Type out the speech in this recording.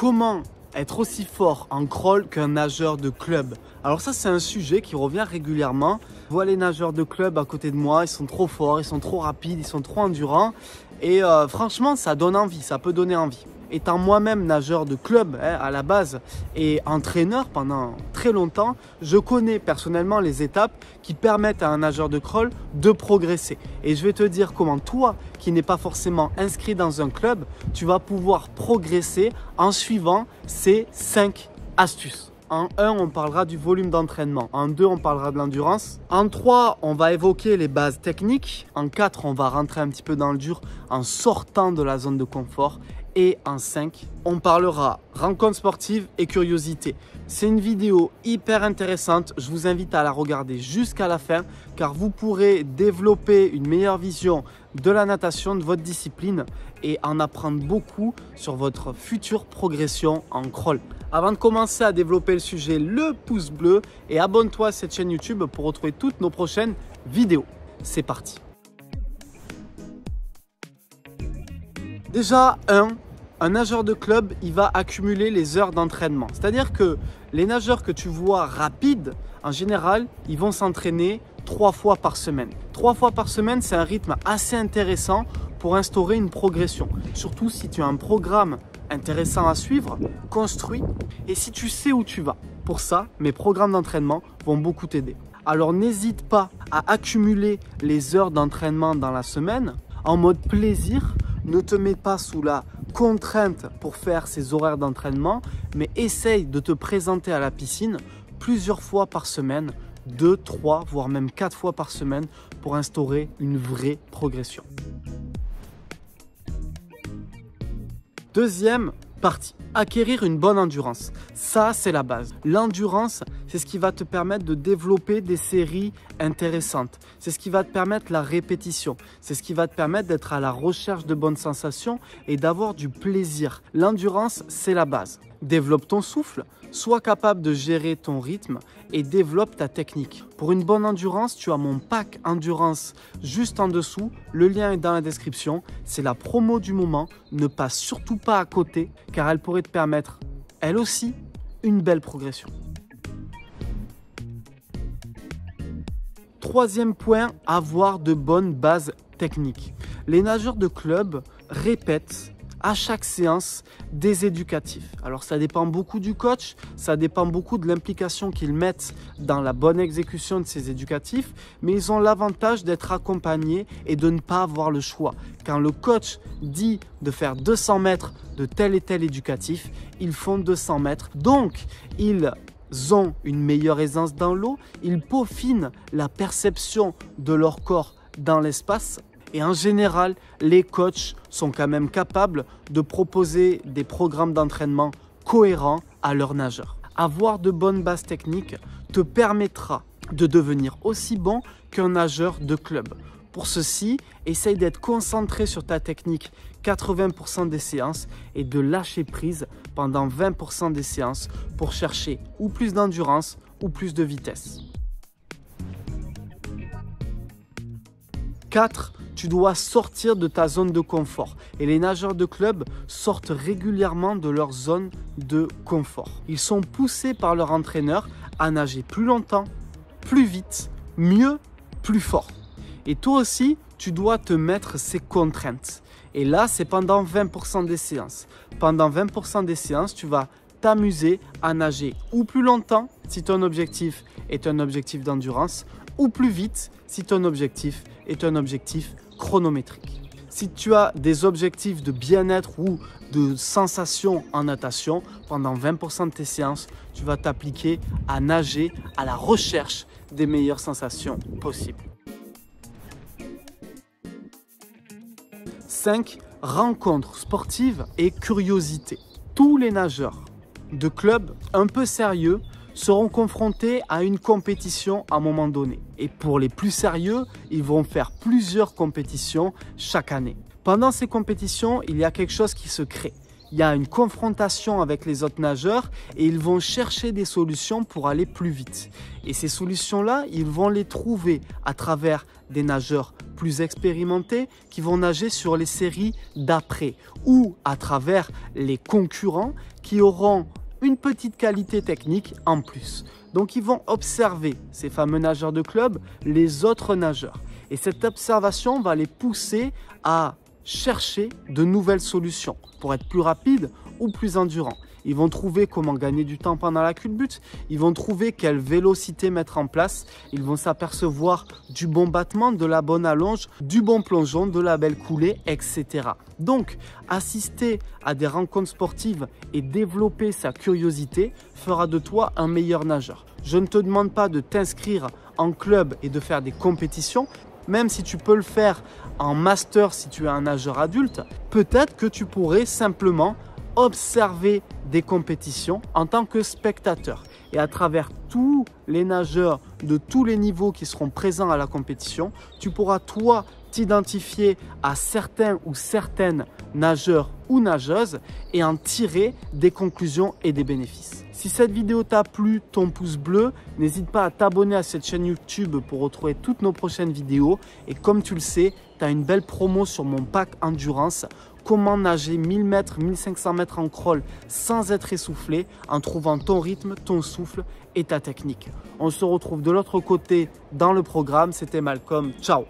Comment être aussi fort en crawl qu'un nageur de club? Alors ça, c'est un sujet qui revient régulièrement. Je vois les nageurs de club à côté de moi, ils sont trop forts, ils sont trop rapides, ils sont trop endurants. Et franchement, ça donne envie, ça peut donner envie. Étant moi-même nageur de club à la base et entraîneur pendant très longtemps, je connais personnellement les étapes qui permettent à un nageur de crawl de progresser. Et je vais te dire comment toi, qui n'es pas forcément inscrit dans un club, tu vas pouvoir progresser en suivant ces 5 astuces. En 1, on parlera du volume d'entraînement. En 2, on parlera de l'endurance. En 3, on va évoquer les bases techniques. En 4, on va rentrer un petit peu dans le dur en sortant de la zone de confort. Et en 5, on parlera rencontre sportive et curiosité. C'est une vidéo hyper intéressante. Je vous invite à la regarder jusqu'à la fin car vous pourrez développer une meilleure vision de la natation, de votre discipline et en apprendre beaucoup sur votre future progression en crawl. Avant de commencer à développer le sujet, le pouce bleu et abonne-toi à cette chaîne YouTube pour retrouver toutes nos prochaines vidéos. C'est parti. Déjà, un nageur de club, il va accumuler les heures d'entraînement. C'est-à-dire que les nageurs que tu vois rapides, en général, ils vont s'entraîner 3 fois par semaine. 3 fois par semaine, c'est un rythme assez intéressant pour instaurer une progression. Surtout si tu as un programme intéressant à suivre, construit, et si tu sais où tu vas. Pour ça, mes programmes d'entraînement vont beaucoup t'aider. Alors n'hésite pas à accumuler les heures d'entraînement dans la semaine en mode plaisir. Ne te mets pas sous la contrainte pour faire ces horaires d'entraînement, mais essaye de te présenter à la piscine plusieurs fois par semaine, 2, 3, voire même 4 fois par semaine pour instaurer une vraie progression. Deuxième partie, acquérir une bonne endurance. Ça, c'est la base. L'endurance, c'est ce qui va te permettre de développer des séries intéressantes. C'est ce qui va te permettre la répétition. C'est ce qui va te permettre d'être à la recherche de bonnes sensations et d'avoir du plaisir. L'endurance, c'est la base. Développe ton souffle, sois capable de gérer ton rythme et développe ta technique. Pour une bonne endurance, tu as mon pack endurance juste en dessous. Le lien est dans la description. C'est la promo du moment. Ne passe surtout pas à côté car elle pourrait te permettre, elle aussi, une belle progression. Troisième point, avoir de bonnes bases techniques. Les nageurs de club répètent à chaque séance des éducatifs. Alors ça dépend beaucoup du coach, ça dépend beaucoup de l'implication qu'ils mettent dans la bonne exécution de ces éducatifs, mais ils ont l'avantage d'être accompagnés et de ne pas avoir le choix. Quand le coach dit de faire 200 mètres de tel et tel éducatif, ils font 200 mètres. Donc, ils ont une meilleure aisance dans l'eau, ils peaufinent la perception de leur corps dans l'espace. Et en général, les coachs sont quand même capables de proposer des programmes d'entraînement cohérents à leurs nageurs. Avoir de bonnes bases techniques te permettra de devenir aussi bon qu'un nageur de club. Pour ceci, essaye d'être concentré sur ta technique 80% des séances et de lâcher prise pendant 20% des séances pour chercher ou plus d'endurance ou plus de vitesse. 4. Tu dois sortir de ta zone de confort. Et les nageurs de club sortent régulièrement de leur zone de confort. Ils sont poussés par leur entraîneur à nager plus longtemps, plus vite, mieux, plus fort. Et toi aussi, tu dois te mettre ces contraintes. Et là, c'est pendant 20% des séances. Pendant 20% des séances, tu vas t'amuser à nager ou plus longtemps si ton objectif est un objectif d'endurance, ou plus vite si ton objectif est un objectif chronométrique. Si tu as des objectifs de bien-être ou de sensation en natation, pendant 20% de tes séances, tu vas t'appliquer à nager à la recherche des meilleures sensations possibles. 5. Rencontres sportives et curiosité. Tous les nageurs de club un peu sérieux seront confrontés à une compétition à un moment donné. Et pour les plus sérieux, ils vont faire plusieurs compétitions chaque année. Pendant ces compétitions, il y a quelque chose qui se crée, il y a une confrontation avec les autres nageurs et ils vont chercher des solutions pour aller plus vite. Et ces solutions-là, ils vont les trouver à travers des nageurs plus expérimentés qui vont nager sur les séries d'après ou à travers les concurrents qui auront une petite qualité technique en plus. Donc ils vont observer, ces fameux nageurs de club, les autres nageurs. Et cette observation va les pousser à chercher de nouvelles solutions pour être plus rapides ou plus endurants. Ils vont trouver comment gagner du temps pendant la culbute, ils vont trouver quelle vélocité mettre en place, ils vont s'apercevoir du bon battement, de la bonne allonge, du bon plongeon, de la belle coulée, etc. Donc, assister à des rencontres sportives et développer sa curiosité fera de toi un meilleur nageur. Je ne te demande pas de t'inscrire en club et de faire des compétitions, même si tu peux le faire en master si tu es un nageur adulte, peut-être que tu pourrais simplement observer des compétitions en tant que spectateur. Et à travers tous les nageurs de tous les niveaux qui seront présents à la compétition, tu pourras toi t'identifier à certains ou certaines nageurs ou nageuses et en tirer des conclusions et des bénéfices. Si cette vidéo t'a plu, ton pouce bleu, n'hésite pas à t'abonner à cette chaîne YouTube pour retrouver toutes nos prochaines vidéos. Et comme tu le sais, tu as une belle promo sur mon pack Endurance. Comment nager 1000 mètres, 1500 mètres en crawl sans être essoufflé en trouvant ton rythme, ton souffle et ta technique. On se retrouve de l'autre côté dans le programme. C'était Malcolm. Ciao!